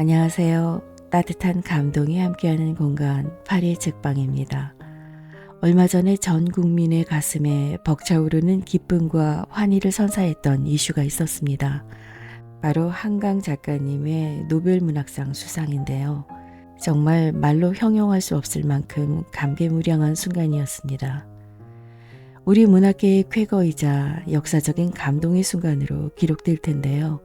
안녕하세요. 따뜻한 감동이 함께하는 공간 파리의 책방입니다. 얼마 전에 전 국민의 가슴에 벅차오르는 기쁨과 환희를 선사했던 이슈가 있었습니다. 바로 한강 작가님의 노벨문학상 수상인데요. 정말 말로 형용할 수 없을 만큼 감개무량한 순간이었습니다. 우리 문학계의 쾌거이자 역사적인 감동의 순간으로 기록될 텐데요.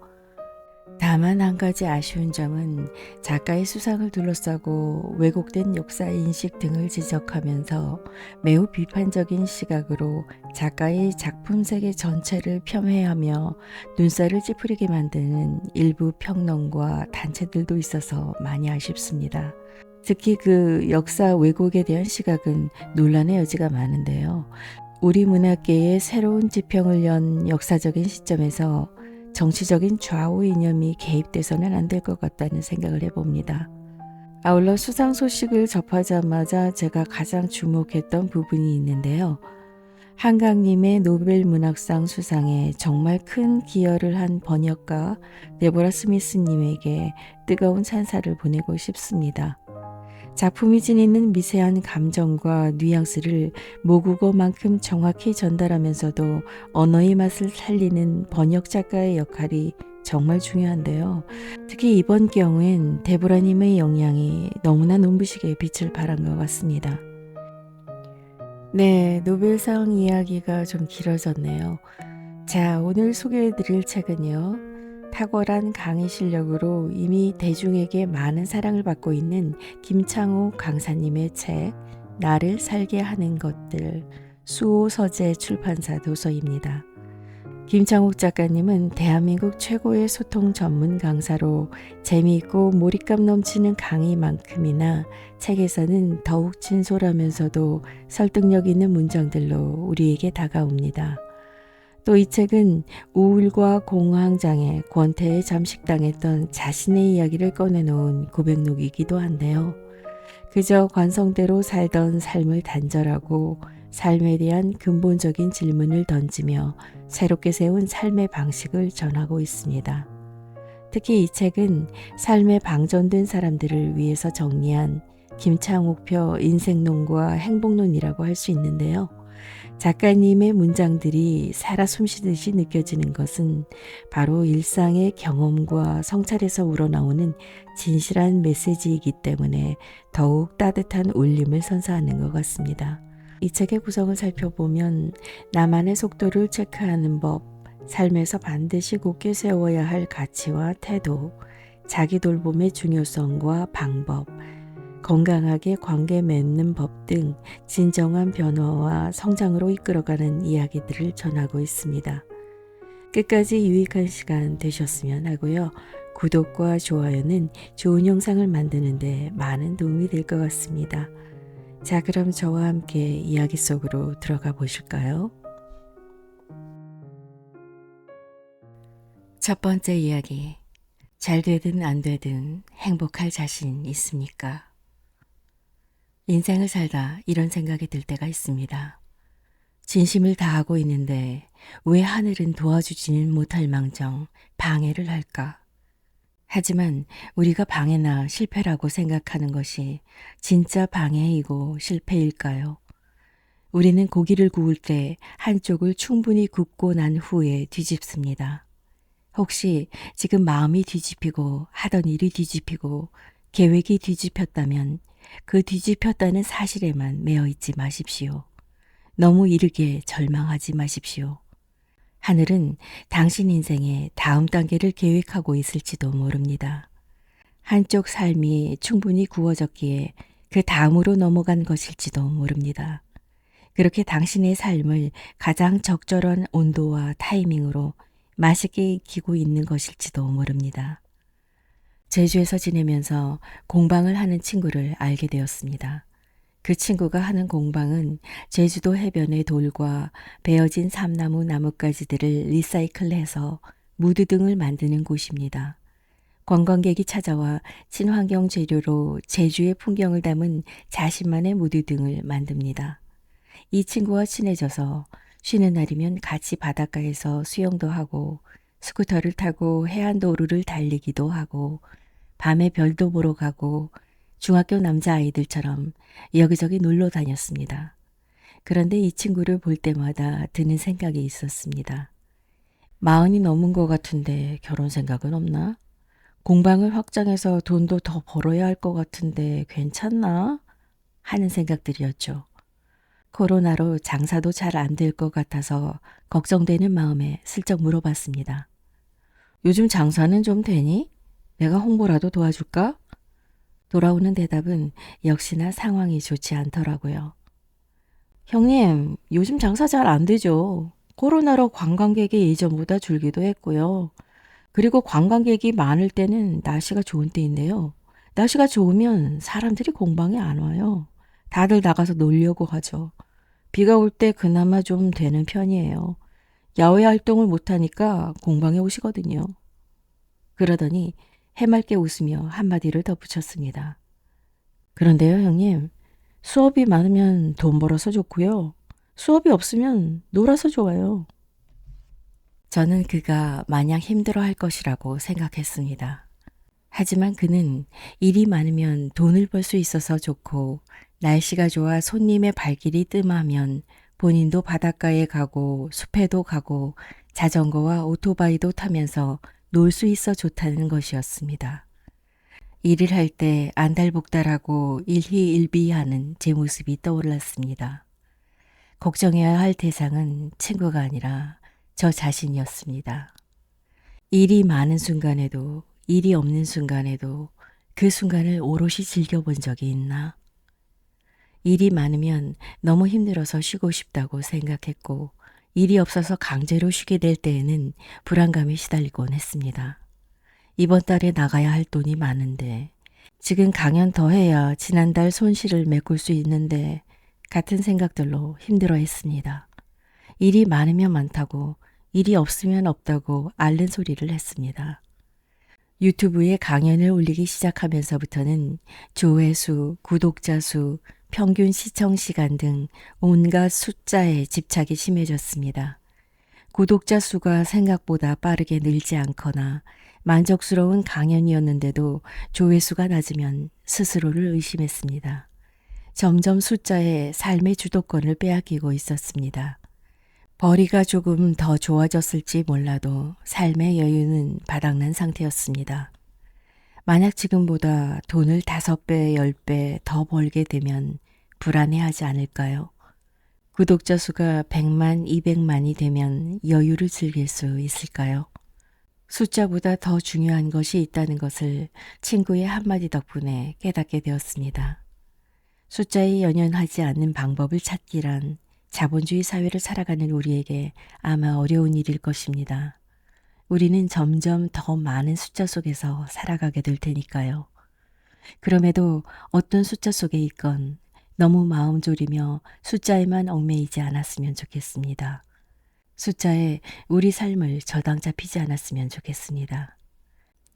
다만 한 가지 아쉬운 점은 작가의 수상을 둘러싸고 왜곡된 역사인식 등을 지적하면서 매우 비판적인 시각으로 작가의 작품 세계 전체를 폄훼하며 눈살을 찌푸리게 만드는 일부 평론과 단체들도 있어서 많이 아쉽습니다. 특히 그 역사 왜곡에 대한 시각은 논란의 여지가 많은데요. 우리 문학계의 새로운 지평을 연 역사적인 시점에서 정치적인 좌우 이념이 개입돼서는 안 될 것 같다는 생각을 해봅니다. 아울러 수상 소식을 접하자마자 제가 가장 주목했던 부분이 있는데요. 한강님의 노벨문학상 수상에 정말 큰 기여를 한 번역가 데보라 스미스님에게 뜨거운 찬사를 보내고 싶습니다. 작품이 지니는 미세한 감정과 뉘앙스를 모국어만큼 정확히 전달하면서도 언어의 맛을 살리는 번역 작가의 역할이 정말 중요한데요. 특히 이번 경우엔 데보라님의 역량이 너무나 눈부시게 빛을 발한 것 같습니다. 네, 노벨상 이야기가 좀 길어졌네요. 자, 오늘 소개해드릴 책은요. 탁월한 강의 실력으로 이미 대중에게 많은 사랑을 받고 있는 김창욱 강사님의 책 나를 살게 하는 것들 수호서재 출판사 도서입니다. 김창욱 작가님은 대한민국 최고의 소통 전문 강사로 재미있고 몰입감 넘치는 강의만큼이나 책에서는 더욱 진솔하면서도 설득력 있는 문장들로 우리에게 다가옵니다. 또 이 책은 우울과 공황장애, 권태에 잠식당했던 자신의 이야기를 꺼내놓은 고백록이기도 한데요. 그저 관성대로 살던 삶을 단절하고 삶에 대한 근본적인 질문을 던지며 새롭게 세운 삶의 방식을 전하고 있습니다. 특히 이 책은 삶에 방전된 사람들을 위해서 정리한 김창욱표 인생론과 행복론이라고 할 수 있는데요. 작가님의 문장들이 살아 숨쉬듯이 느껴지는 것은 바로 일상의 경험과 성찰에서 우러나오는 진실한 메시지이기 때문에 더욱 따뜻한 울림을 선사하는 것 같습니다. 이 책의 구성을 살펴보면 나만의 속도를 체크하는 법, 삶에서 반드시 굳게 세워야 할 가치와 태도, 자기 돌봄의 중요성과 방법, 건강하게 관계 맺는 법 등 진정한 변화와 성장으로 이끌어가는 이야기들을 전하고 있습니다. 끝까지 유익한 시간 되셨으면 하고요. 구독과 좋아요는 좋은 영상을 만드는 데 많은 도움이 될 것 같습니다. 자, 그럼 저와 함께 이야기 속으로 들어가 보실까요? 첫 번째 이야기. 잘 되든 안 되든 행복할 자신 있습니까? 인생을 살다 이런 생각이 들 때가 있습니다. 진심을 다하고 있는데 왜 하늘은 도와주지는 못할 망정 방해를 할까? 하지만 우리가 방해나 실패라고 생각하는 것이 진짜 방해이고 실패일까요? 우리는 고기를 구울 때 한쪽을 충분히 굽고 난 후에 뒤집습니다. 혹시 지금 마음이 뒤집히고 하던 일이 뒤집히고 계획이 뒤집혔다면 그 뒤집혔다는 사실에만 매여 있지 마십시오. 너무 이르게 절망하지 마십시오. 하늘은 당신 인생의 다음 단계를 계획하고 있을지도 모릅니다. 한쪽 삶이 충분히 구워졌기에 그 다음으로 넘어간 것일지도 모릅니다. 그렇게 당신의 삶을 가장 적절한 온도와 타이밍으로 맛있게 익히고 있는 것일지도 모릅니다. 제주에서 지내면서 공방을 하는 친구를 알게 되었습니다. 그 친구가 하는 공방은 제주도 해변의 돌과 베어진 삼나무 나뭇가지들을 리사이클해서 무드 등을 만드는 곳입니다. 관광객이 찾아와 친환경 재료로 제주의 풍경을 담은 자신만의 무드 등을 만듭니다. 이 친구와 친해져서 쉬는 날이면 같이 바닷가에서 수영도 하고 스쿠터를 타고 해안도로를 달리기도 하고 밤에 별도 보러 가고 중학교 남자아이들처럼 여기저기 놀러 다녔습니다. 그런데 이 친구를 볼 때마다 드는 생각이 있었습니다. 40이 넘은 것 같은데 결혼 생각은 없나? 공방을 확장해서 돈도 더 벌어야 할 것 같은데 괜찮나? 하는 생각들이었죠. 코로나로 장사도 잘 안 될 것 같아서 걱정되는 마음에 슬쩍 물어봤습니다. 요즘 장사는 좀 되니? 내가 홍보라도 도와줄까? 돌아오는 대답은 역시나 상황이 좋지 않더라고요. 형님, 요즘 장사 잘 안 되죠. 코로나로 관광객이 예전보다 줄기도 했고요. 그리고 관광객이 많을 때는 날씨가 좋은 때인데요. 날씨가 좋으면 사람들이 공방에 안 와요. 다들 나가서 놀려고 하죠. 비가 올 때 그나마 좀 되는 편이에요. 야외 활동을 못하니까 공방에 오시거든요. 그러더니 해맑게 웃으며 한마디를 덧붙였습니다. 그런데요, 형님. 수업이 많으면 돈 벌어서 좋고요. 수업이 없으면 놀아서 좋아요. 저는 그가 마냥 힘들어 할 것이라고 생각했습니다. 하지만 그는 일이 많으면 돈을 벌 수 있어서 좋고 날씨가 좋아 손님의 발길이 뜸하면 본인도 바닷가에 가고 숲에도 가고 자전거와 오토바이도 타면서 놀 수 있어 좋다는 것이었습니다. 일을 할 때 안달복달하고 일희일비하는 제 모습이 떠올랐습니다. 걱정해야 할 대상은 친구가 아니라 저 자신이었습니다. 일이 많은 순간에도 일이 없는 순간에도 그 순간을 오롯이 즐겨본 적이 있나? 일이 많으면 너무 힘들어서 쉬고 싶다고 생각했고 일이 없어서 강제로 쉬게 될 때에는 불안감에 시달리곤 했습니다. 이번 달에 나가야 할 돈이 많은데 지금 강연 더 해야 지난달 손실을 메꿀 수 있는데 같은 생각들로 힘들어했습니다. 일이 많으면 많다고 일이 없으면 없다고 앓는 소리를 했습니다. 유튜브에 강연을 올리기 시작하면서부터는 조회수, 구독자 수, 평균 시청 시간 등 온갖 숫자에 집착이 심해졌습니다. 구독자 수가 생각보다 빠르게 늘지 않거나 만족스러운 강연이었는데도 조회수가 낮으면 스스로를 의심했습니다. 점점 숫자에 삶의 주도권을 빼앗기고 있었습니다. 벌이가 조금 더 좋아졌을지 몰라도 삶의 여유는 바닥난 상태였습니다. 만약 지금보다 돈을 5배, 10배 더 벌게 되면 불안해하지 않을까요? 구독자 수가 100만, 200만이 되면 여유를 즐길 수 있을까요? 숫자보다 더 중요한 것이 있다는 것을 친구의 한마디 덕분에 깨닫게 되었습니다. 숫자에 연연하지 않는 방법을 찾기란 자본주의 사회를 살아가는 우리에게 아마 어려운 일일 것입니다. 우리는 점점 더 많은 숫자 속에서 살아가게 될 테니까요. 그럼에도 어떤 숫자 속에 있건 너무 마음 졸이며 숫자에만 얽매이지 않았으면 좋겠습니다. 숫자에 우리 삶을 저당 잡히지 않았으면 좋겠습니다.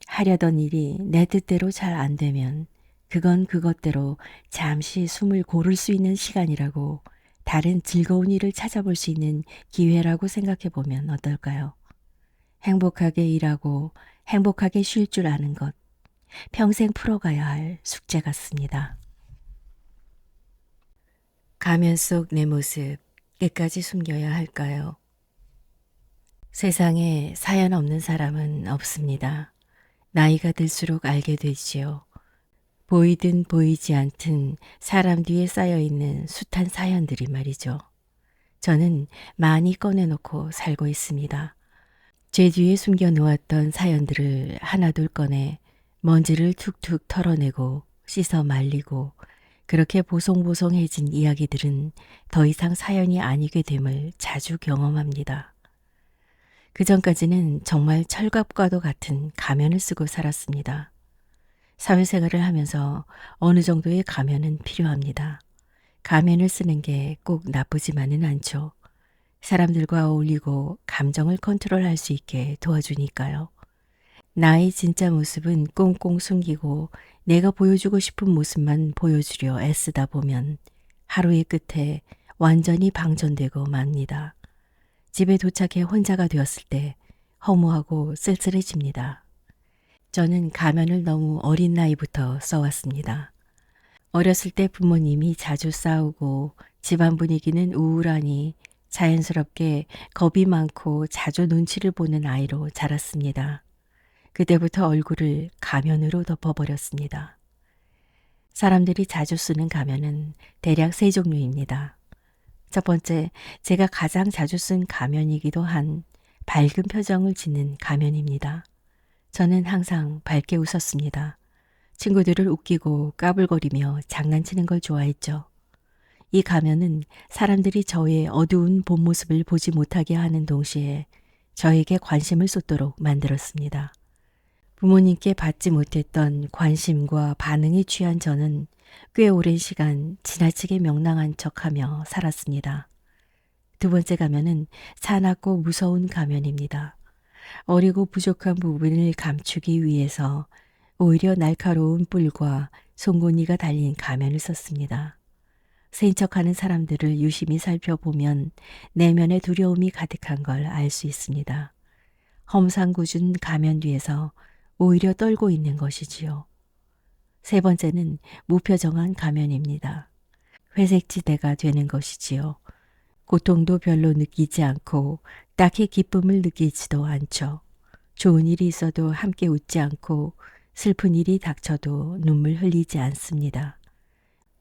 하려던 일이 내 뜻대로 잘 안 되면 그건 그것대로 잠시 숨을 고를 수 있는 시간이라고 다른 즐거운 일을 찾아볼 수 있는 기회라고 생각해 보면 어떨까요? 행복하게 일하고 행복하게 쉴 줄 아는 것, 평생 풀어가야 할 숙제 같습니다. 가면 속 내 모습 끝까지 숨겨야 할까요? 세상에 사연 없는 사람은 없습니다. 나이가 들수록 알게 되지요. 보이든 보이지 않든 사람 뒤에 쌓여있는 숱한 사연들이 말이죠. 저는 많이 꺼내놓고 살고 있습니다. 제 뒤에 숨겨놓았던 사연들을 하나둘 꺼내 먼지를 툭툭 털어내고 씻어 말리고 그렇게 보송보송해진 이야기들은 더 이상 사연이 아니게 됨을 자주 경험합니다. 그전까지는 정말 철갑과도 같은 가면을 쓰고 살았습니다. 사회생활을 하면서 어느 정도의 가면은 필요합니다. 가면을 쓰는 게 꼭 나쁘지만은 않죠. 사람들과 어울리고 감정을 컨트롤할 수 있게 도와주니까요. 나의 진짜 모습은 꽁꽁 숨기고 내가 보여주고 싶은 모습만 보여주려 애쓰다 보면 하루의 끝에 완전히 방전되고 맙니다. 집에 도착해 혼자가 되었을 때 허무하고 쓸쓸해집니다. 저는 가면을 너무 어린 나이부터 써왔습니다. 어렸을 때 부모님이 자주 싸우고 집안 분위기는 우울하니 자연스럽게 겁이 많고 자주 눈치를 보는 아이로 자랐습니다. 그때부터 얼굴을 가면으로 덮어버렸습니다. 사람들이 자주 쓰는 가면은 대략 세 종류입니다. 첫 번째, 제가 가장 자주 쓴 가면이기도 한 밝은 표정을 짓는 가면입니다. 저는 항상 밝게 웃었습니다. 친구들을 웃기고 까불거리며 장난치는 걸 좋아했죠. 이 가면은 사람들이 저의 어두운 본 모습을 보지 못하게 하는 동시에 저에게 관심을 쏟도록 만들었습니다. 부모님께 받지 못했던 관심과 반응에 취한 저는 꽤 오랜 시간 지나치게 명랑한 척하며 살았습니다. 두 번째 가면은 사납고 무서운 가면입니다. 어리고 부족한 부분을 감추기 위해서 오히려 날카로운 뿔과 송곳니가 달린 가면을 썼습니다. 센 척하는 사람들을 유심히 살펴보면 내면에 두려움이 가득한 걸 알 수 있습니다. 험상궂은 가면 뒤에서 오히려 떨고 있는 것이지요. 세 번째는 무표정한 가면입니다. 회색지대가 되는 것이지요. 고통도 별로 느끼지 않고 딱히 기쁨을 느끼지도 않죠. 좋은 일이 있어도 함께 웃지 않고 슬픈 일이 닥쳐도 눈물 흘리지 않습니다.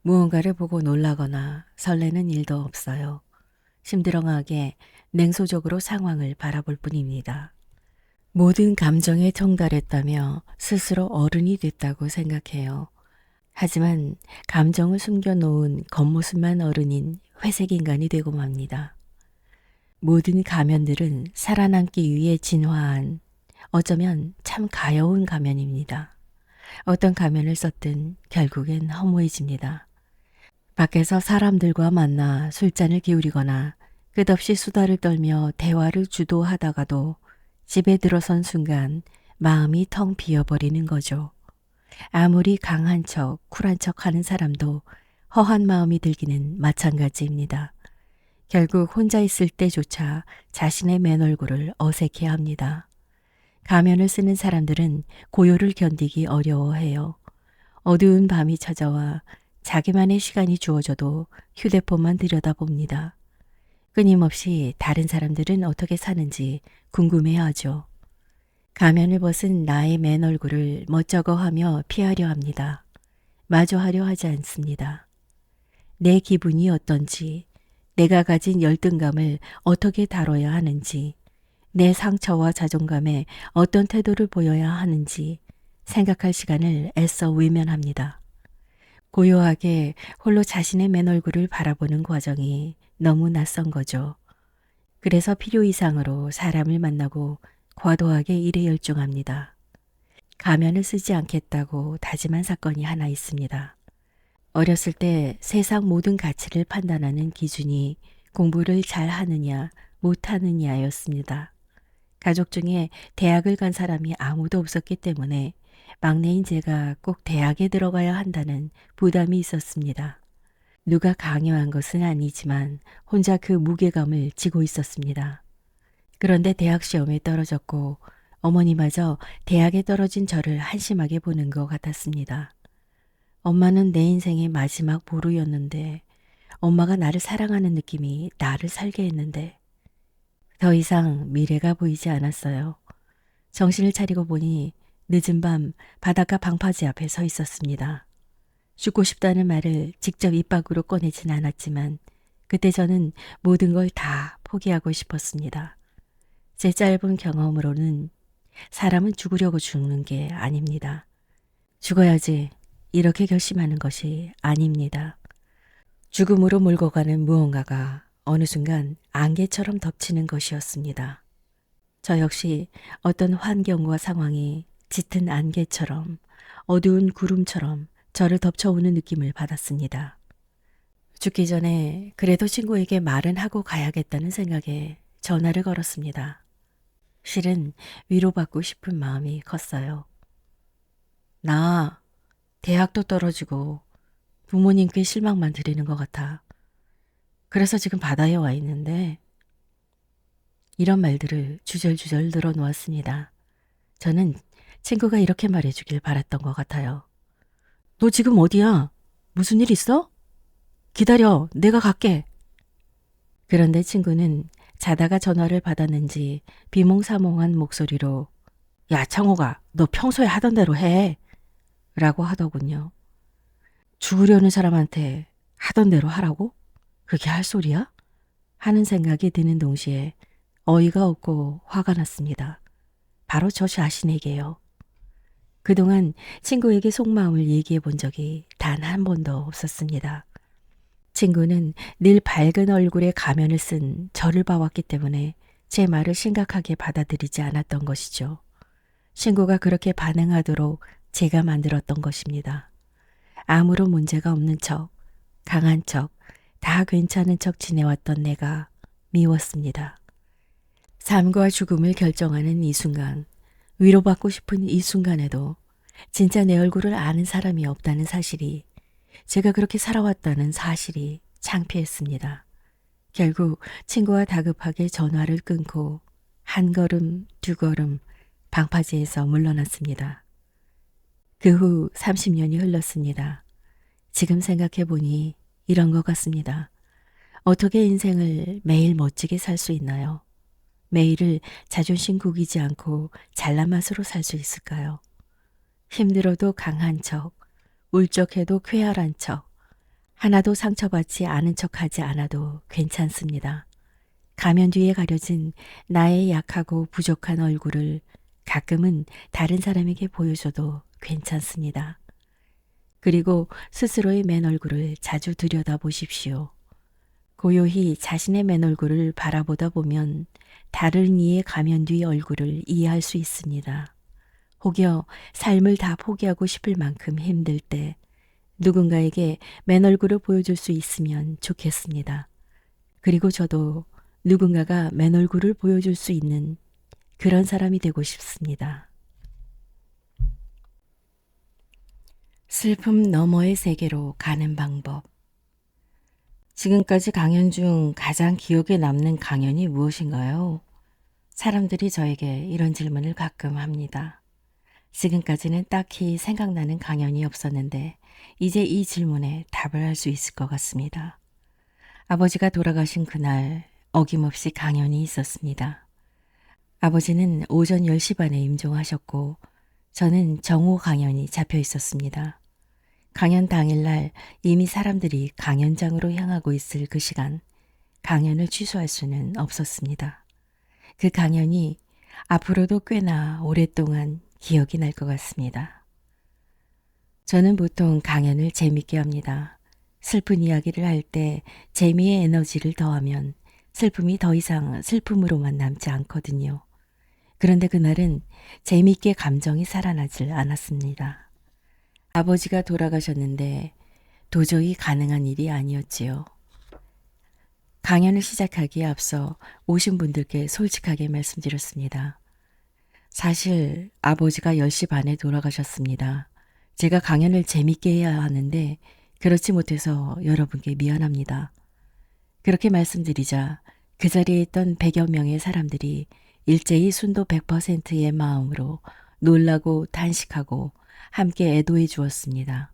무언가를 보고 놀라거나 설레는 일도 없어요. 심드렁하게 냉소적으로 상황을 바라볼 뿐입니다. 모든 감정에 통달했다며 스스로 어른이 됐다고 생각해요. 하지만 감정을 숨겨놓은 겉모습만 어른인 회색 인간이 되고 맙니다. 모든 가면들은 살아남기 위해 진화한 어쩌면 참 가여운 가면입니다. 어떤 가면을 썼든 결국엔 허무해집니다. 밖에서 사람들과 만나 술잔을 기울이거나 끝없이 수다를 떨며 대화를 주도하다가도 집에 들어선 순간 마음이 텅 비어버리는 거죠. 아무리 강한 척, 쿨한 척 하는 사람도 허한 마음이 들기는 마찬가지입니다. 결국 혼자 있을 때조차 자신의 맨 얼굴을 어색해 합니다. 가면을 쓰는 사람들은 고요를 견디기 어려워해요. 어두운 밤이 찾아와 자기만의 시간이 주어져도 휴대폰만 들여다봅니다. 끊임없이 다른 사람들은 어떻게 사는지 궁금해하죠. 가면을 벗은 나의 맨 얼굴을 멋쩍어하며 피하려 합니다. 마주하려 하지 않습니다. 내 기분이 어떤지, 내가 가진 열등감을 어떻게 다뤄야 하는지, 내 상처와 자존감에 어떤 태도를 보여야 하는지 생각할 시간을 애써 외면합니다. 고요하게 홀로 자신의 맨 얼굴을 바라보는 과정이 너무 낯선 거죠. 그래서 필요 이상으로 사람을 만나고 과도하게 일에 열중합니다. 가면을 쓰지 않겠다고 다짐한 사건이 하나 있습니다. 어렸을 때 세상 모든 가치를 판단하는 기준이 공부를 잘 하느냐 못하느냐였습니다. 가족 중에 대학을 간 사람이 아무도 없었기 때문에 막내인 제가 꼭 대학에 들어가야 한다는 부담이 있었습니다. 누가 강요한 것은 아니지만 혼자 그 무게감을 지고 있었습니다. 그런데 대학 시험에 떨어졌고 어머니마저 대학에 떨어진 저를 한심하게 보는 것 같았습니다. 엄마는 내 인생의 마지막 보루였는데 엄마가 나를 사랑하는 느낌이 나를 살게 했는데 더 이상 미래가 보이지 않았어요. 정신을 차리고 보니 늦은 밤 바닷가 방파제 앞에 서 있었습니다. 죽고 싶다는 말을 직접 입 밖으로 꺼내진 않았지만 그때 저는 모든 걸 다 포기하고 싶었습니다. 제 짧은 경험으로는 사람은 죽으려고 죽는 게 아닙니다. 죽어야지 이렇게 결심하는 것이 아닙니다. 죽음으로 몰고 가는 무언가가 어느 순간 안개처럼 덮치는 것이었습니다. 저 역시 어떤 환경과 상황이 짙은 안개처럼 어두운 구름처럼 저를 덮쳐오는 느낌을 받았습니다. 죽기 전에 그래도 친구에게 말은 하고 가야겠다는 생각에 전화를 걸었습니다. 실은 위로받고 싶은 마음이 컸어요. 나 대학도 떨어지고 부모님께 실망만 드리는 것 같아. 그래서 지금 바다에 와 있는데 이런 말들을 주절주절 늘어놓았습니다. 저는 친구가 이렇게 말해주길 바랐던 것 같아요. 너 지금 어디야? 무슨 일 있어? 기다려, 내가 갈게. 그런데 친구는 자다가 전화를 받았는지 비몽사몽한 목소리로 야, 창호가, 너 평소에 하던 대로 해. 라고 하더군요. 죽으려는 사람한테 하던 대로 하라고? 그게 할 소리야? 하는 생각이 드는 동시에 어이가 없고 화가 났습니다. 바로 저 자신에게요. 그동안 친구에게 속마음을 얘기해 본 적이 단 한 번도 없었습니다. 친구는 늘 밝은 얼굴에 가면을 쓴 저를 봐왔기 때문에 제 말을 심각하게 받아들이지 않았던 것이죠. 친구가 그렇게 반응하도록 제가 만들었던 것입니다. 아무런 문제가 없는 척, 강한 척, 다 괜찮은 척 지내왔던 내가 미웠습니다. 삶과 죽음을 결정하는 이 순간, 위로받고 싶은 이 순간에도 진짜 내 얼굴을 아는 사람이 없다는 사실이, 제가 그렇게 살아왔다는 사실이 창피했습니다. 결국 친구와 다급하게 전화를 끊고 한 걸음, 두 걸음 방파제에서 물러났습니다. 그 후 30년이 흘렀습니다. 지금 생각해보니 이런 것 같습니다. 어떻게 인생을 매일 멋지게 살 수 있나요? 매일을 자존심 구기지 않고 잘난 맛으로 살 수 있을까요? 힘들어도 강한 척, 울적해도 쾌활한 척, 하나도 상처받지 않은 척하지 않아도 괜찮습니다. 가면 뒤에 가려진 나의 약하고 부족한 얼굴을 가끔은 다른 사람에게 보여줘도 괜찮습니다. 그리고 스스로의 맨 얼굴을 자주 들여다보십시오. 고요히 자신의 맨 얼굴을 바라보다 보면 다른 이의 가면 뒤 얼굴을 이해할 수 있습니다. 혹여 삶을 다 포기하고 싶을 만큼 힘들 때 누군가에게 맨 얼굴을 보여줄 수 있으면 좋겠습니다. 그리고 저도 누군가가 맨 얼굴을 보여줄 수 있는 그런 사람이 되고 싶습니다. 슬픔 너머의 세계로 가는 방법. 지금까지 강연 중 가장 기억에 남는 강연이 무엇인가요? 사람들이 저에게 이런 질문을 가끔 합니다. 지금까지는 딱히 생각나는 강연이 없었는데 이제 이 질문에 답을 할 수 있을 것 같습니다. 아버지가 돌아가신 그날 어김없이 강연이 있었습니다. 아버지는 오전 10시 반에 임종하셨고 저는 정오 강연이 잡혀 있었습니다. 강연 당일날 이미 사람들이 강연장으로 향하고 있을 그 시간, 강연을 취소할 수는 없었습니다. 그 강연이 앞으로도 꽤나 오랫동안 기억이 날 것 같습니다. 저는 보통 강연을 재밌게 합니다. 슬픈 이야기를 할 때 재미의 에너지를 더하면 슬픔이 더 이상 슬픔으로만 남지 않거든요. 그런데 그날은 재미있게 감정이 살아나질 않았습니다. 아버지가 돌아가셨는데 도저히 가능한 일이 아니었지요. 강연을 시작하기에 앞서 오신 분들께 솔직하게 말씀드렸습니다. 사실 아버지가 10시 반에 돌아가셨습니다. 제가 강연을 재밌게 해야 하는데 그렇지 못해서 여러분께 미안합니다. 그렇게 말씀드리자 그 자리에 있던 100여 명의 사람들이 일제히 순도 100%의 마음으로 놀라고 단식하고 함께 애도해 주었습니다.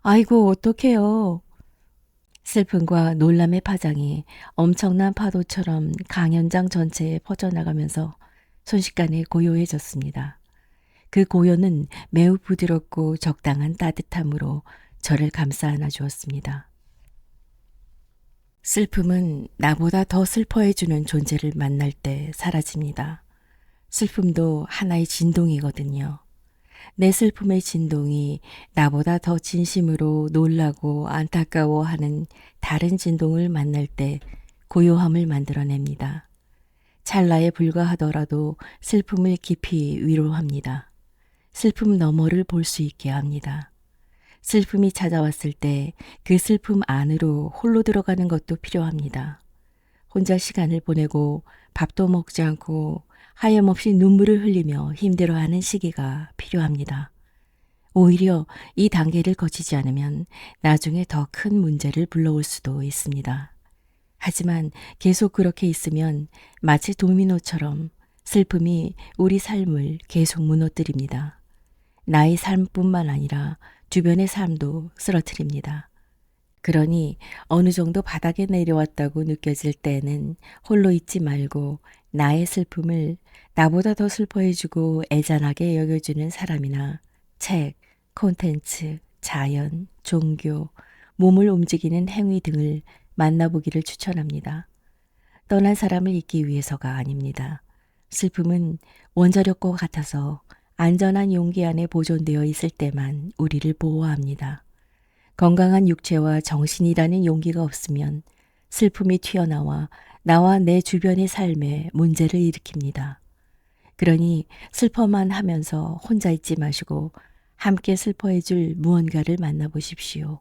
아이고 어떡해요. 슬픔과 놀람의 파장이 엄청난 파도처럼 강연장 전체에 퍼져나가면서 순식간에 고요해졌습니다. 그 고요는 매우 부드럽고 적당한 따뜻함으로 저를 감싸 안아 주었습니다. 슬픔은 나보다 더 슬퍼해주는 존재를 만날 때 사라집니다. 슬픔도 하나의 진동이거든요. 내 슬픔의 진동이 나보다 더 진심으로 놀라고 안타까워하는 다른 진동을 만날 때 고요함을 만들어냅니다. 찰나에 불과하더라도 슬픔을 깊이 위로합니다. 슬픔 너머를 볼 수 있게 합니다. 슬픔이 찾아왔을 때 그 슬픔 안으로 홀로 들어가는 것도 필요합니다. 혼자 시간을 보내고 밥도 먹지 않고 하염없이 눈물을 흘리며 힘들어하는 시기가 필요합니다. 오히려 이 단계를 거치지 않으면 나중에 더 큰 문제를 불러올 수도 있습니다. 하지만 계속 그렇게 있으면 마치 도미노처럼 슬픔이 우리 삶을 계속 무너뜨립니다. 나의 삶뿐만 아니라 주변의 삶도 쓰러뜨립니다. 그러니 어느 정도 바닥에 내려왔다고 느껴질 때는 홀로 있지 말고 나의 슬픔을 나보다 더 슬퍼해주고 애잔하게 여겨주는 사람이나 책, 콘텐츠, 자연, 종교, 몸을 움직이는 행위 등을 만나보기를 추천합니다. 떠난 사람을 잊기 위해서가 아닙니다. 슬픔은 원자력과 같아서 안전한 용기 안에 보존되어 있을 때만 우리를 보호합니다. 건강한 육체와 정신이라는 용기가 없으면 슬픔이 튀어나와 나와 내 주변의 삶에 문제를 일으킵니다. 그러니 슬퍼만 하면서 혼자 있지 마시고 함께 슬퍼해줄 무언가를 만나보십시오.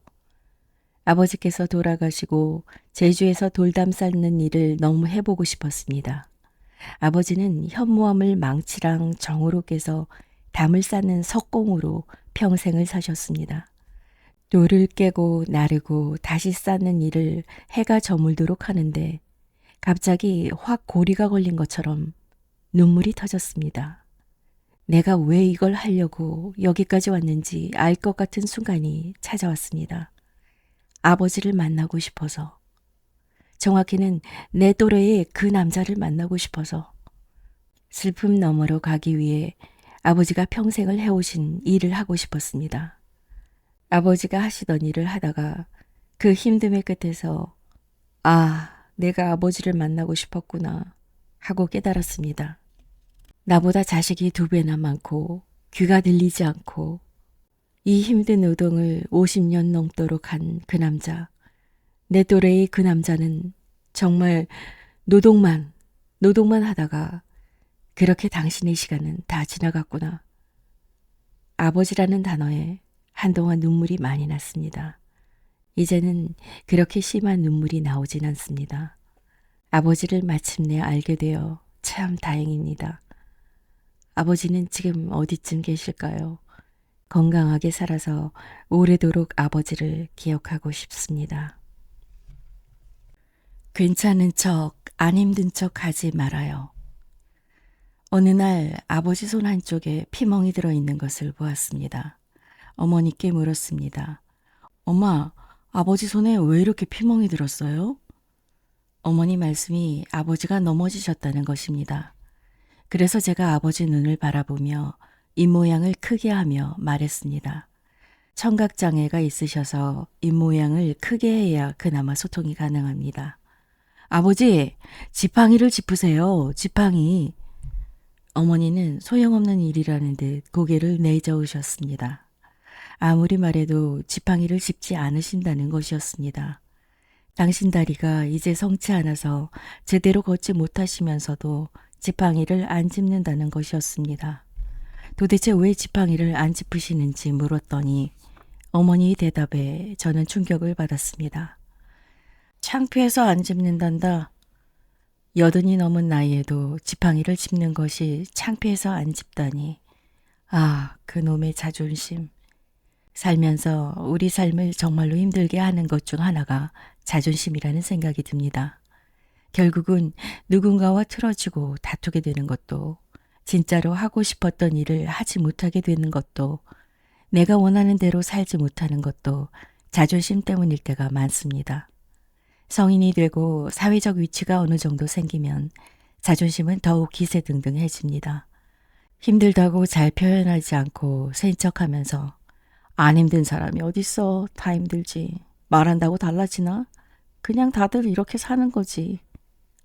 아버지께서 돌아가시고 제주에서 돌담 쌓는 일을 너무 해보고 싶었습니다. 아버지는 현무암을 망치랑 정으로 깨서 담을 쌓는 석공으로 평생을 사셨습니다. 돌을 깨고 나르고 다시 쌓는 일을 해가 저물도록 하는데 갑자기 확 고리가 걸린 것처럼 눈물이 터졌습니다. 내가 왜 이걸 하려고 여기까지 왔는지 알 것 같은 순간이 찾아왔습니다. 아버지를 만나고 싶어서. 정확히는 내 또래의 그 남자를 만나고 싶어서. 슬픔 너머로 가기 위해 아버지가 평생을 해오신 일을 하고 싶었습니다. 아버지가 하시던 일을 하다가 그 힘듦의 끝에서 내가 아버지를 만나고 싶었구나 하고 깨달았습니다. 나보다 자식이 2배나 많고 귀가 들리지 않고 이 힘든 노동을 50년 넘도록 한 그 남자, 내 또래의 그 남자는 정말 노동만 하다가 그렇게 당신의 시간은 다 지나갔구나. 아버지라는 단어에 한동안 눈물이 많이 났습니다. 이제는 그렇게 심한 눈물이 나오진 않습니다. 아버지를 마침내 알게 되어 참 다행입니다. 아버지는 지금 어디쯤 계실까요? 건강하게 살아서 오래도록 아버지를 기억하고 싶습니다. 괜찮은 척, 안 힘든 척 하지 말아요. 어느 날 아버지 손 한쪽에 피멍이 들어있는 것을 보았습니다. 어머니께 물었습니다. 엄마, 아버지 손에 왜 이렇게 피멍이 들었어요? 어머니 말씀이 아버지가 넘어지셨다는 것입니다. 그래서 제가 아버지 눈을 바라보며 입모양을 크게 하며 말했습니다. 청각장애가 있으셔서 입모양을 크게 해야 그나마 소통이 가능합니다. 아버지, 지팡이를 짚으세요. 지팡이. 어머니는 소용없는 일이라는 듯 고개를 내저으셨습니다. 아무리 말해도 지팡이를 짚지 않으신다는 것이었습니다. 당신 다리가 이제 성치 않아서 제대로 걷지 못하시면서도 지팡이를 안 짚는다는 것이었습니다. 도대체 왜 지팡이를 안 짚으시는지 물었더니 어머니의 대답에 저는 충격을 받았습니다. 창피해서 안 짚는단다. 80이 넘은 나이에도 지팡이를 짚는 것이 창피해서 안 짚다니. 그놈의 자존심. 살면서 우리 삶을 정말로 힘들게 하는 것 중 하나가 자존심이라는 생각이 듭니다. 결국은 누군가와 틀어지고 다투게 되는 것도, 진짜로 하고 싶었던 일을 하지 못하게 되는 것도, 내가 원하는 대로 살지 못하는 것도 자존심 때문일 때가 많습니다. 성인이 되고 사회적 위치가 어느 정도 생기면 자존심은 더욱 기세등등해집니다. 힘들다고 잘 표현하지 않고 센 척하면서 안 힘든 사람이 어딨어, 다 힘들지. 말한다고 달라지나? 그냥 다들 이렇게 사는 거지.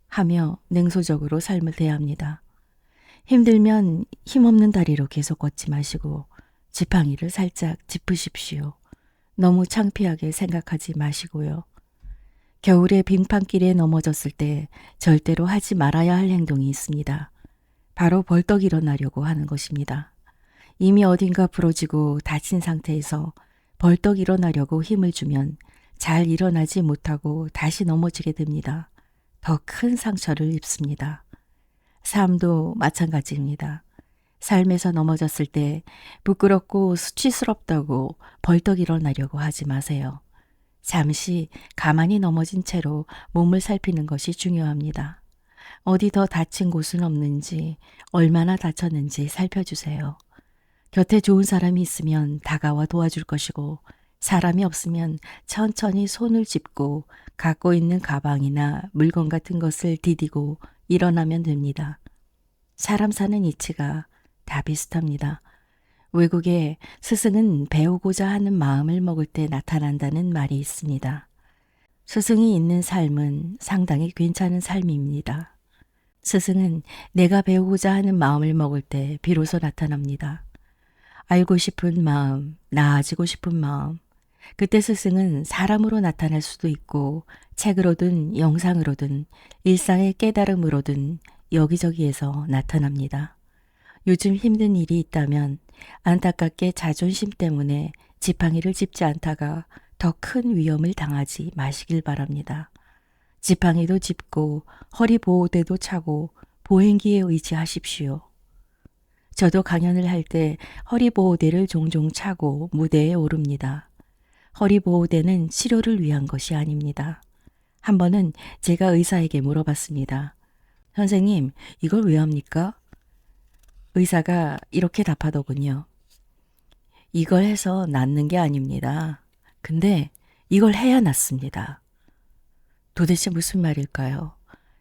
하며 냉소적으로 삶을 대합니다. 힘들면 힘없는 다리로 계속 걷지 마시고 지팡이를 살짝 짚으십시오. 너무 창피하게 생각하지 마시고요. 겨울에 빙판길에 넘어졌을 때 절대로 하지 말아야 할 행동이 있습니다. 바로 벌떡 일어나려고 하는 것입니다. 이미 어딘가 부러지고 다친 상태에서 벌떡 일어나려고 힘을 주면 잘 일어나지 못하고 다시 넘어지게 됩니다. 더 큰 상처를 입습니다. 삶도 마찬가지입니다. 삶에서 넘어졌을 때 부끄럽고 수치스럽다고 벌떡 일어나려고 하지 마세요. 잠시 가만히 넘어진 채로 몸을 살피는 것이 중요합니다. 어디 더 다친 곳은 없는지, 얼마나 다쳤는지 살펴주세요. 곁에 좋은 사람이 있으면 다가와 도와줄 것이고 사람이 없으면 천천히 손을 짚고 갖고 있는 가방이나 물건 같은 것을 디디고 일어나면 됩니다. 사람 사는 이치가 다 비슷합니다. 외국에 스승은 배우고자 하는 마음을 먹을 때 나타난다는 말이 있습니다. 스승이 있는 삶은 상당히 괜찮은 삶입니다. 스승은 내가 배우고자 하는 마음을 먹을 때 비로소 나타납니다. 알고 싶은 마음, 나아지고 싶은 마음. 그때 스승은 사람으로 나타날 수도 있고 책으로든 영상으로든 일상의 깨달음으로든 여기저기에서 나타납니다. 요즘 힘든 일이 있다면 안타깝게 자존심 때문에 지팡이를 짚지 않다가 더 큰 위험을 당하지 마시길 바랍니다. 지팡이도 짚고 허리 보호대도 차고 보행기에 의지하십시오. 저도 강연을 할 때 허리 보호대를 종종 차고 무대에 오릅니다. 허리 보호대는 치료를 위한 것이 아닙니다. 한 번은 제가 의사에게 물어봤습니다. 선생님, 이걸 왜 합니까? 의사가 이렇게 답하더군요. 이걸 해서 낫는 게 아닙니다. 근데 이걸 해야 낫습니다. 도대체 무슨 말일까요?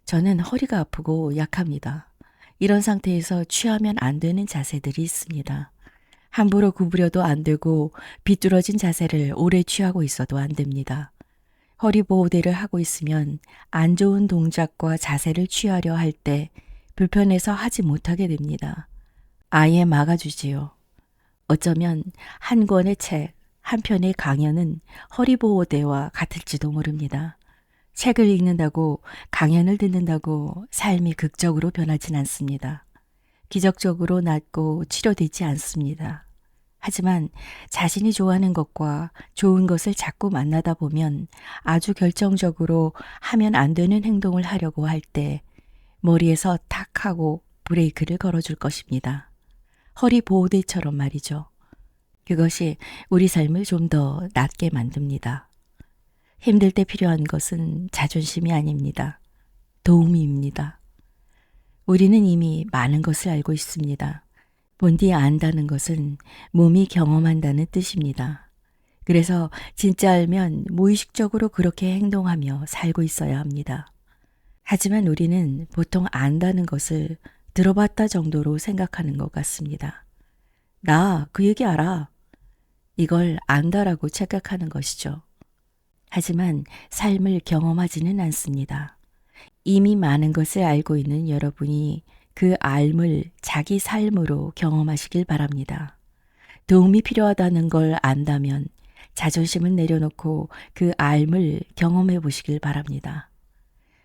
저는 허리가 아프고 약합니다. 이런 상태에서 취하면 안 되는 자세들이 있습니다. 함부로 구부려도 안 되고 비뚤어진 자세를 오래 취하고 있어도 안 됩니다. 허리 보호대를 하고 있으면 안 좋은 동작과 자세를 취하려 할 때 불편해서 하지 못하게 됩니다. 아예 막아주지요. 어쩌면 한 권의 책, 한 편의 강연은 허리 보호대와 같을지도 모릅니다. 책을 읽는다고 강연을 듣는다고 삶이 극적으로 변하진 않습니다. 기적적으로 낫고 치료되지 않습니다. 하지만 자신이 좋아하는 것과 좋은 것을 자꾸 만나다 보면 아주 결정적으로 하면 안 되는 행동을 하려고 할 때 머리에서 탁 하고 브레이크를 걸어줄 것입니다. 허리 보호대처럼 말이죠. 그것이 우리 삶을 좀 더 낫게 만듭니다. 힘들 때 필요한 것은 자존심이 아닙니다. 도움입니다. 우리는 이미 많은 것을 알고 있습니다. 본디 안다는 것은 몸이 경험한다는 뜻입니다. 그래서 진짜 알면 무의식적으로 그렇게 행동하며 살고 있어야 합니다. 하지만 우리는 보통 안다는 것을 들어봤다 정도로 생각하는 것 같습니다. 나 그 얘기 알아. 이걸 안다라고 착각하는 것이죠. 하지만 삶을 경험하지는 않습니다. 이미 많은 것을 알고 있는 여러분이 그 알을 자기 삶으로 경험하시길 바랍니다. 도움이 필요하다는 걸 안다면 자존심을 내려놓고 그 알을 경험해 보시길 바랍니다.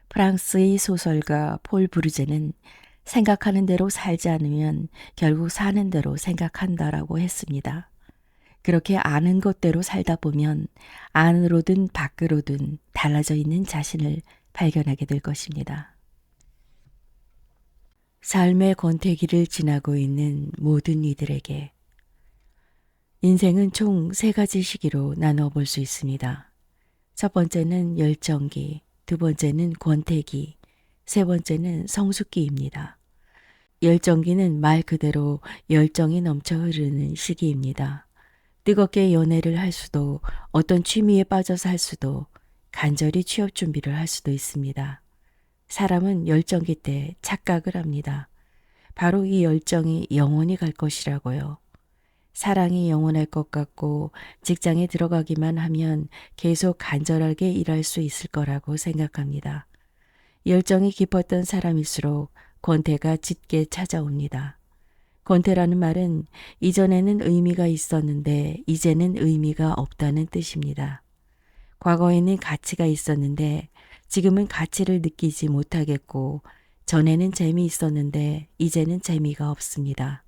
프랑스의 소설가 폴 브루제는 생각하는 대로 살지 않으면 결국 사는 대로 생각한다라고 했습니다. 그렇게 아는 것대로 살다 보면 안으로든 밖으로든 달라져 있는 자신을 발견하게 될 것입니다. 삶의 권태기를 지나고 있는 모든 이들에게 인생은 총 3가지 시기로 나눠 볼 수 있습니다. 첫 번째는 열정기, 두 번째는 권태기, 세 번째는 성숙기입니다. 열정기는 말 그대로 열정이 넘쳐 흐르는 시기입니다. 뜨겁게 연애를 할 수도 어떤 취미에 빠져서 할 수도 간절히 취업 준비를 할 수도 있습니다. 사람은 열정기 때 착각을 합니다. 바로 이 열정이 영원히 갈 것이라고요. 사랑이 영원할 것 같고 직장에 들어가기만 하면 계속 간절하게 일할 수 있을 거라고 생각합니다. 열정이 깊었던 사람일수록 권태가 짙게 찾아옵니다. 권태라는 말은 이전에는 의미가 있었는데 이제는 의미가 없다는 뜻입니다. 과거에는 가치가 있었는데 지금은 가치를 느끼지 못하겠고 전에는 재미있었는데 이제는 재미가 없습니다.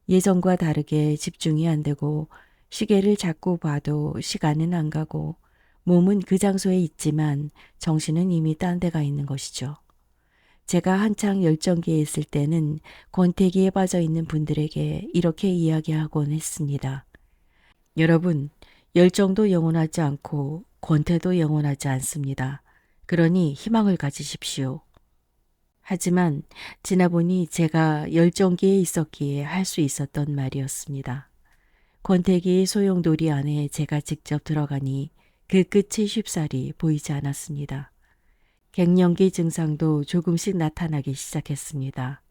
예전과 다르게 집중이 안 되고 시계를 자꾸 봐도 시간은 안 가고 몸은 그 장소에 있지만 정신은 이미 딴 데가 있는 것이죠. 제가 한창 열정기에 있을 때는 권태기에 빠져 있는 분들에게 이렇게 이야기하곤 했습니다. 여러분, 열정도 영원하지 않고 권태도 영원하지 않습니다. 그러니 희망을 가지십시오. 하지만 지나보니 제가 열정기에 있었기에 할 수 있었던 말이었습니다. 권태기의 소용돌이 안에 제가 직접 들어가니 그 끝이 쉽사리 보이지 않았습니다. 갱년기 증상도 조금씩 나타나기 시작했습니다.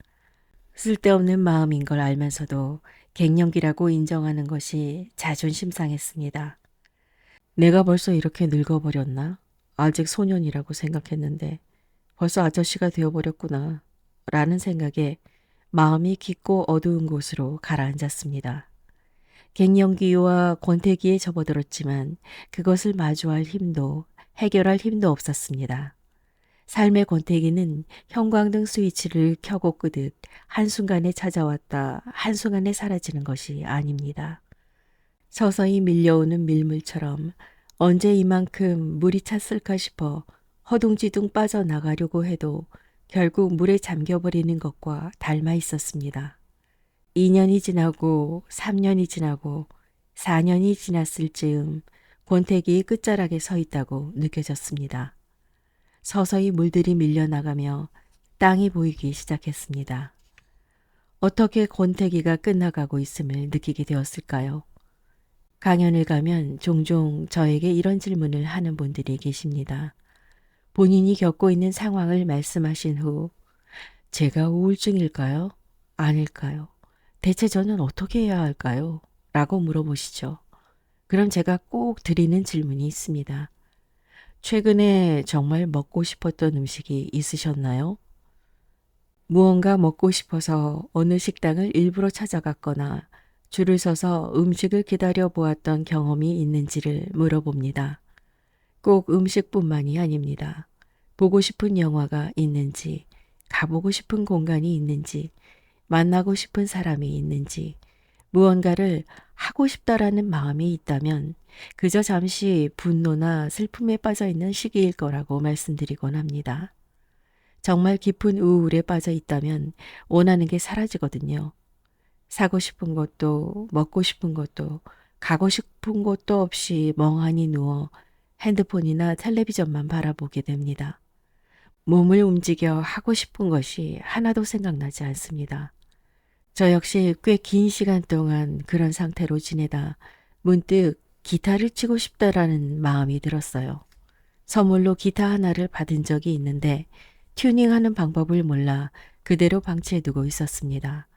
쓸데없는 마음인 걸 알면서도 갱년기라고 인정하는 것이 자존심 상했습니다. 내가 벌써 이렇게 늙어버렸나? 아직 소년이라고 생각했는데 벌써 아저씨가 되어버렸구나. 라는 생각에 마음이 깊고 어두운 곳으로 가라앉았습니다. 갱년기와 권태기에 접어들었지만 그것을 마주할 힘도 해결할 힘도 없었습니다. 삶의 권태기는 형광등 스위치를 켜고 끄듯 한순간에 찾아왔다 한순간에 사라지는 것이 아닙니다. 서서히 밀려오는 밀물처럼 언제 이만큼 물이 찼을까 싶어 허둥지둥 빠져나가려고 해도 결국 물에 잠겨버리는 것과 닮아 있었습니다. 2년이 지나고 3년이 지나고 4년이 지났을 즈음 권태기의 끝자락에 서 있다고 느껴졌습니다. 서서히 물들이 밀려나가며 땅이 보이기 시작했습니다. 어떻게 권태기가 끝나가고 있음을 느끼게 되었을까요? 강연을 가면 종종 저에게 이런 질문을 하는 분들이 계십니다. 본인이 겪고 있는 상황을 말씀하신 후 제가 우울증일까요? 아닐까요? 대체 저는 어떻게 해야 할까요? 라고 물어보시죠. 그럼 제가 꼭 드리는 질문이 있습니다. 최근에 정말 먹고 싶었던 음식이 있으셨나요? 무언가 먹고 싶어서 어느 식당을 일부러 찾아갔거나 줄을 서서 음식을 기다려 보았던 경험이 있는지를 물어봅니다. 꼭 음식뿐만이 아닙니다. 보고 싶은 영화가 있는지, 가보고 싶은 공간이 있는지, 만나고 싶은 사람이 있는지, 무언가를 하고 싶다라는 마음이 있다면 그저 잠시 분노나 슬픔에 빠져 있는 시기일 거라고 말씀드리곤 합니다. 정말 깊은 우울에 빠져 있다면 원하는 게 사라지거든요. 사고 싶은 것도 먹고 싶은 것도 가고 싶은 곳도 없이 멍하니 누워 핸드폰이나 텔레비전만 바라보게 됩니다. 몸을 움직여 하고 싶은 것이 하나도 생각나지 않습니다. 저 역시 꽤 긴 시간 동안 그런 상태로 지내다 문득 기타를 치고 싶다라는 마음이 들었어요. 선물로 기타 하나를 받은 적이 있는데 튜닝하는 방법을 몰라 그대로 방치해두고 있었습니다.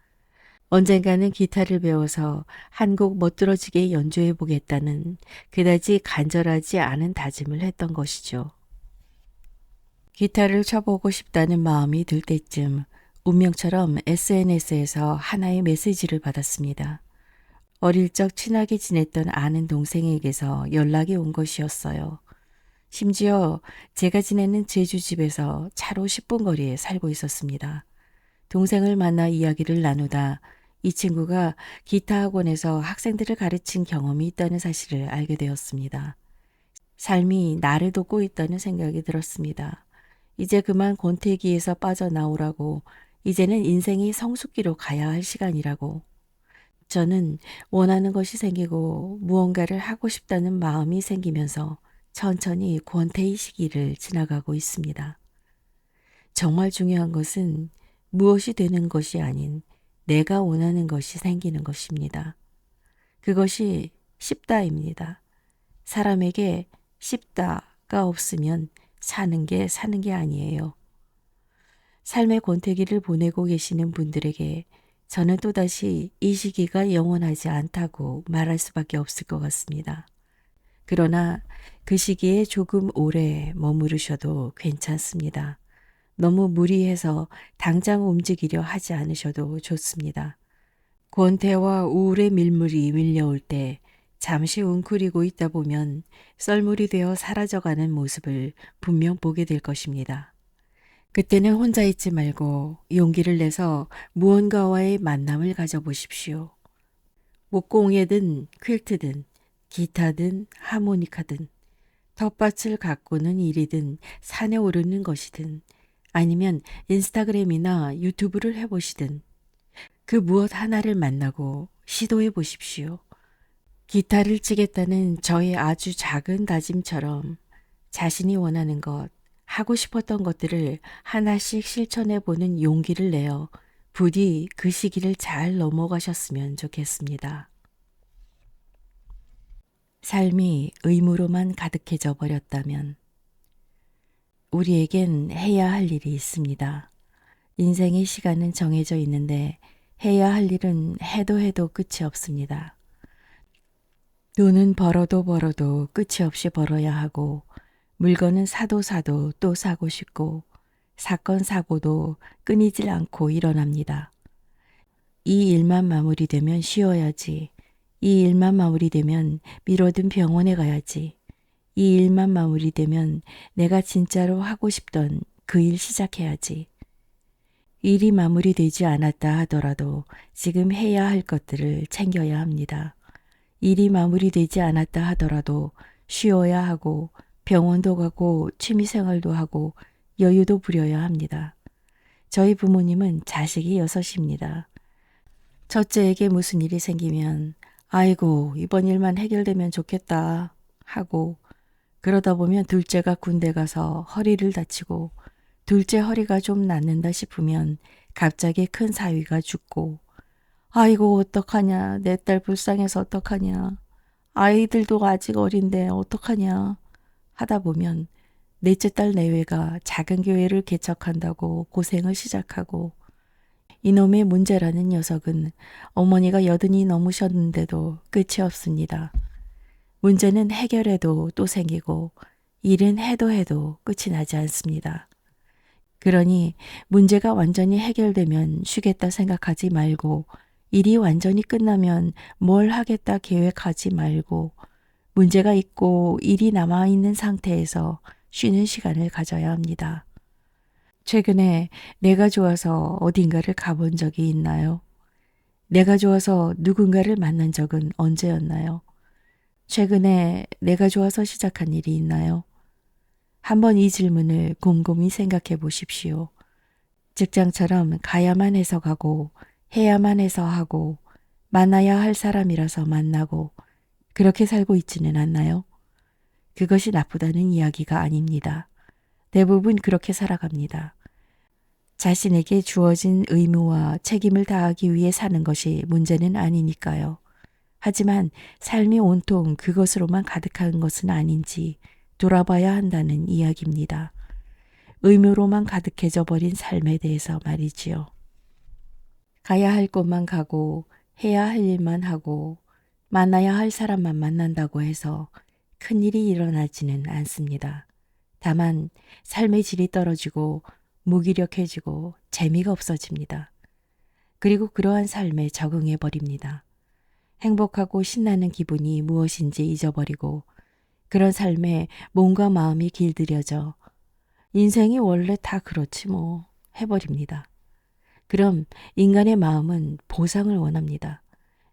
언젠가는 기타를 배워서 한 곡 멋들어지게 연주해 보겠다는 그다지 간절하지 않은 다짐을 했던 것이죠. 기타를 쳐보고 싶다는 마음이 들 때쯤 운명처럼 SNS에서 하나의 메시지를 받았습니다. 어릴 적 친하게 지냈던 아는 동생에게서 연락이 온 것이었어요. 심지어 제가 지내는 제주집에서 차로 10분 거리에 살고 있었습니다. 동생을 만나 이야기를 나누다 이 친구가 기타 학원에서 학생들을 가르친 경험이 있다는 사실을 알게 되었습니다. 삶이 나를 돕고 있다는 생각이 들었습니다. 이제 그만 권태기에서 빠져나오라고, 이제는 인생이 성숙기로 가야 할 시간이라고. 저는 원하는 것이 생기고 무언가를 하고 싶다는 마음이 생기면서 천천히 권태의 시기를 지나가고 있습니다. 정말 중요한 것은 무엇이 되는 것이 아닌 내가 원하는 것이 생기는 것입니다. 그것이 쉽다입니다. 사람에게 쉽다가 없으면 사는 게 아니에요. 삶의 권태기를 보내고 계시는 분들에게 저는 또다시 이 시기가 영원하지 않다고 말할 수밖에 없을 것 같습니다. 그러나 그 시기에 조금 오래 머무르셔도 괜찮습니다. 너무 무리해서 당장 움직이려 하지 않으셔도 좋습니다. 권태와 우울의 밀물이 밀려올 때 잠시 웅크리고 있다 보면 썰물이 되어 사라져가는 모습을 분명 보게 될 것입니다. 그때는 혼자 있지 말고 용기를 내서 무언가와의 만남을 가져보십시오. 목공예든 퀼트든 기타든 하모니카든 텃밭을 가꾸는 일이든 산에 오르는 것이든 아니면 인스타그램이나 유튜브를 해보시든 그 무엇 하나를 만나고 시도해 보십시오. 기타를 치겠다는 저의 아주 작은 다짐처럼 자신이 원하는 것 하고 싶었던 것들을 하나씩 실천해 보는 용기를 내어 부디 그 시기를 잘 넘어가셨으면 좋겠습니다. 삶이 의무로만 가득해져 버렸다면 우리에겐 해야 할 일이 있습니다. 인생의 시간은 정해져 있는데 해야 할 일은 해도 해도 끝이 없습니다. 돈은 벌어도 벌어도 끝이 없이 벌어야 하고 물건은 사도 사도 또 사고 싶고 사건 사고도 끊이질 않고 일어납니다. 이 일만 마무리되면 쉬어야지. 이 일만 마무리되면 미뤄둔 병원에 가야지. 이 일만 마무리되면 내가 진짜로 하고 싶던 그 일 시작해야지. 일이 마무리되지 않았다 하더라도 지금 해야 할 것들을 챙겨야 합니다. 일이 마무리되지 않았다 하더라도 쉬어야 하고 병원도 가고 취미생활도 하고 여유도 부려야 합니다. 저희 부모님은 자식이 6입니다. 첫째에게 무슨 일이 생기면 아이고 이번 일만 해결되면 좋겠다 하고 그러다 보면 둘째가 군대 가서 허리를 다치고 둘째 허리가 좀 낫는다 싶으면 갑자기 큰 사위가 죽고 아이고 어떡하냐 내 딸 불쌍해서 어떡하냐 아이들도 아직 어린데 어떡하냐 하다 보면 넷째 딸 내외가 작은 교회를 개척한다고 고생을 시작하고 이놈의 문제라는 녀석은 어머니가 80이 넘으셨는데도 끝이 없습니다. 문제는 해결해도 또 생기고 일은 해도 해도 끝이 나지 않습니다. 그러니 문제가 완전히 해결되면 쉬겠다 생각하지 말고 일이 완전히 끝나면 뭘 하겠다 계획하지 말고 문제가 있고 일이 남아있는 상태에서 쉬는 시간을 가져야 합니다. 최근에 내가 좋아서 어딘가를 가본 적이 있나요? 내가 좋아서 누군가를 만난 적은 언제였나요? 최근에 내가 좋아서 시작한 일이 있나요? 한번 이 질문을 곰곰이 생각해 보십시오. 직장처럼 가야만 해서 가고 해야만 해서 하고 만나야 할 사람이라서 만나고 그렇게 살고 있지는 않나요? 그것이 나쁘다는 이야기가 아닙니다. 대부분 그렇게 살아갑니다. 자신에게 주어진 의무와 책임을 다하기 위해 사는 것이 문제는 아니니까요. 하지만 삶이 온통 그것으로만 가득한 것은 아닌지 돌아봐야 한다는 이야기입니다. 의무로만 가득해져 버린 삶에 대해서 말이지요. 가야 할 곳만 가고 해야 할 일만 하고 만나야 할 사람만 만난다고 해서 큰일이 일어나지는 않습니다. 다만 삶의 질이 떨어지고 무기력해지고 재미가 없어집니다. 그리고 그러한 삶에 적응해 버립니다. 행복하고 신나는 기분이 무엇인지 잊어버리고 그런 삶에 몸과 마음이 길들여져 인생이 원래 다 그렇지 뭐 해버립니다. 그럼 인간의 마음은 보상을 원합니다.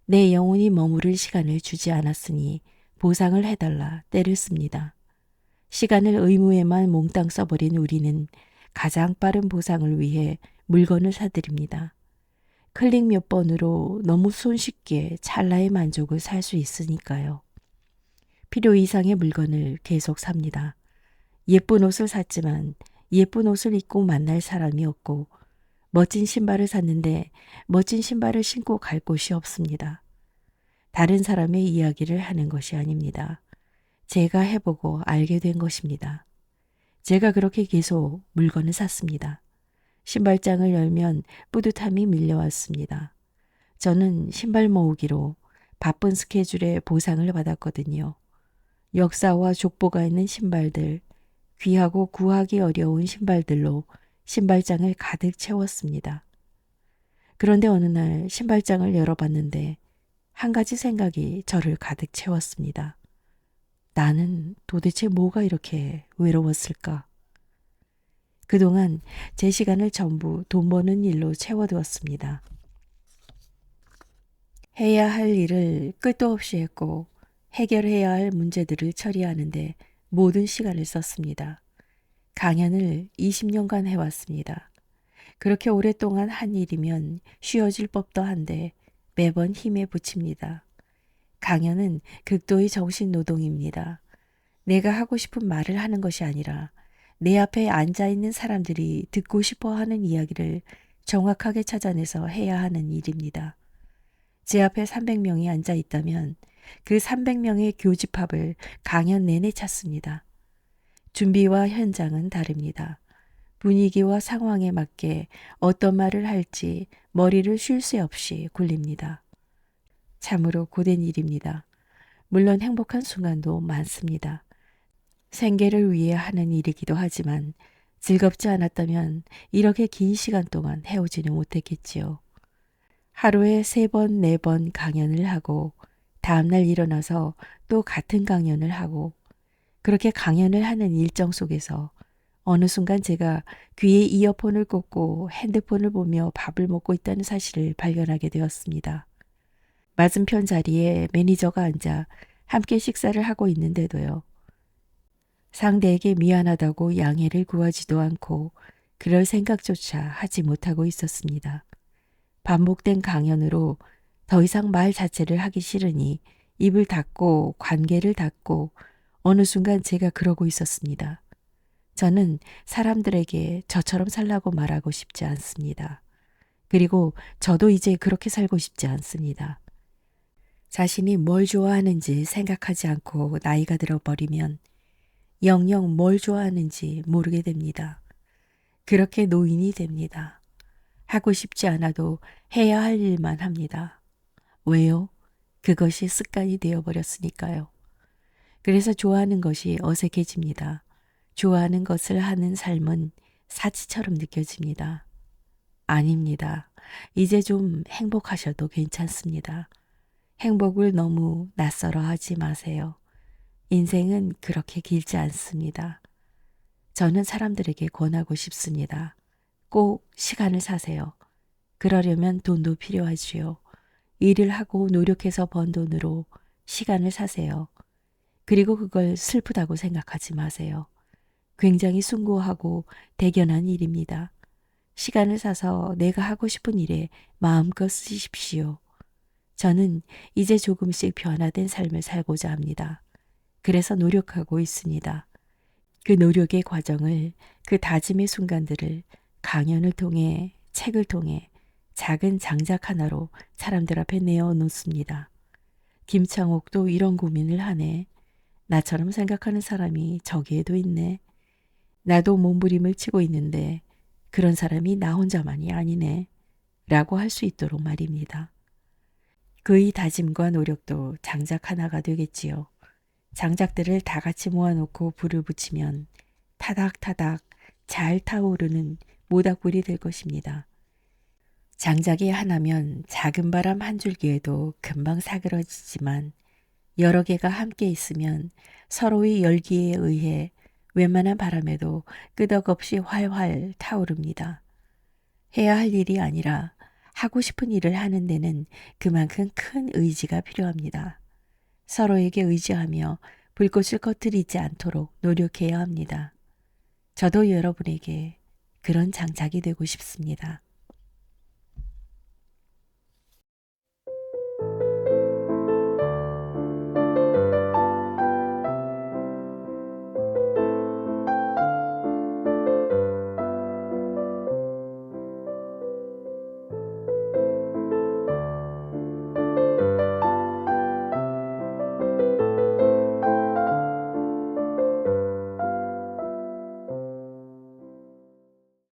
내 영혼이 머무를 시간을 주지 않았으니 보상을 해달라 때를 씁니다. 시간을 의무에만 몽땅 써버린 우리는 가장 빠른 보상을 위해 물건을 사들입니다. 클릭 몇 번으로 너무 손쉽게 찰나의 만족을 살 수 있으니까요. 필요 이상의 물건을 계속 삽니다. 예쁜 옷을 샀지만 예쁜 옷을 입고 만날 사람이 없고 멋진 신발을 샀는데 멋진 신발을 신고 갈 곳이 없습니다. 다른 사람의 이야기를 하는 것이 아닙니다. 제가 해보고 알게 된 것입니다. 제가 그렇게 계속 물건을 샀습니다. 신발장을 열면 뿌듯함이 밀려왔습니다. 저는 신발 모으기로 바쁜 스케줄에 보상을 받았거든요. 역사와 족보가 있는 신발들, 귀하고 구하기 어려운 신발들로 신발장을 가득 채웠습니다. 그런데 어느 날 신발장을 열어봤는데 한 가지 생각이 저를 가득 채웠습니다. 나는 도대체 뭐가 이렇게 외로웠을까? 그동안 제 시간을 전부 돈 버는 일로 채워두었습니다. 해야 할 일을 끝도 없이 했고 해결해야 할 문제들을 처리하는데 모든 시간을 썼습니다. 강연을 20년간 해왔습니다. 그렇게 오랫동안 한 일이면 쉬어질 법도 한데 매번 힘에 부칩니다. 강연은 극도의 정신노동입니다. 내가 하고 싶은 말을 하는 것이 아니라 내 앞에 앉아 있는 사람들이 듣고 싶어 하는 이야기를 정확하게 찾아내서 해야 하는 일입니다. 제 앞에 300명이 앉아 있다면 그 300명의 교집합을 강연 내내 찾습니다. 준비와 현장은 다릅니다. 분위기와 상황에 맞게 어떤 말을 할지 머리를 쉴 새 없이 굴립니다. 참으로 고된 일입니다. 물론 행복한 순간도 많습니다. 생계를 위해 하는 일이기도 하지만 즐겁지 않았다면 이렇게 긴 시간 동안 해오지는 못했겠지요. 하루에 3번, 4번 강연을 하고 다음날 일어나서 또 같은 강연을 하고 그렇게 강연을 하는 일정 속에서 어느 순간 제가 귀에 이어폰을 꽂고 핸드폰을 보며 밥을 먹고 있다는 사실을 발견하게 되었습니다. 맞은편 자리에 매니저가 앉아 함께 식사를 하고 있는데도요. 상대에게 미안하다고 양해를 구하지도 않고 그럴 생각조차 하지 못하고 있었습니다. 반복된 강연으로 더 이상 말 자체를 하기 싫으니 입을 닫고 관계를 닫고 어느 순간 제가 그러고 있었습니다. 저는 사람들에게 저처럼 살라고 말하고 싶지 않습니다. 그리고 저도 이제 그렇게 살고 싶지 않습니다. 자신이 뭘 좋아하는지 생각하지 않고 나이가 들어버리면 영영 뭘 좋아하는지 모르게 됩니다. 그렇게 노인이 됩니다. 하고 싶지 않아도 해야 할 일만 합니다. 왜요? 그것이 습관이 되어버렸으니까요. 그래서 좋아하는 것이 어색해집니다. 좋아하는 것을 하는 삶은 사치처럼 느껴집니다. 아닙니다. 이제 좀 행복하셔도 괜찮습니다. 행복을 너무 낯설어 하지 마세요. 인생은 그렇게 길지 않습니다. 저는 사람들에게 권하고 싶습니다. 꼭 시간을 사세요. 그러려면 돈도 필요하지요. 일을 하고 노력해서 번 돈으로 시간을 사세요. 그리고 그걸 슬프다고 생각하지 마세요. 굉장히 숭고하고 대견한 일입니다. 시간을 사서 내가 하고 싶은 일에 마음껏 쓰십시오. 저는 이제 조금씩 변화된 삶을 살고자 합니다. 그래서 노력하고 있습니다. 그 노력의 과정을, 그 다짐의 순간들을 강연을 통해, 책을 통해 작은 장작 하나로 사람들 앞에 내어놓습니다. 김창옥도 이런 고민을 하네. 나처럼 생각하는 사람이 저기에도 있네. 나도 몸부림을 치고 있는데 그런 사람이 나 혼자만이 아니네. 라고 할 수 있도록 말입니다. 그의 다짐과 노력도 장작 하나가 되겠지요. 장작들을 다 같이 모아놓고 불을 붙이면 타닥타닥 잘 타오르는 모닥불이 될 것입니다. 장작이 하나면 작은 바람 한 줄기에도 금방 사그러지지만 여러 개가 함께 있으면 서로의 열기에 의해 웬만한 바람에도 끄덕없이 활활 타오릅니다. 해야 할 일이 아니라 하고 싶은 일을 하는 데는 그만큼 큰 의지가 필요합니다. 서로에게 의지하며 불꽃을 꺼뜨리지 않도록 노력해야 합니다. 저도 여러분에게 그런 장작이 되고 싶습니다.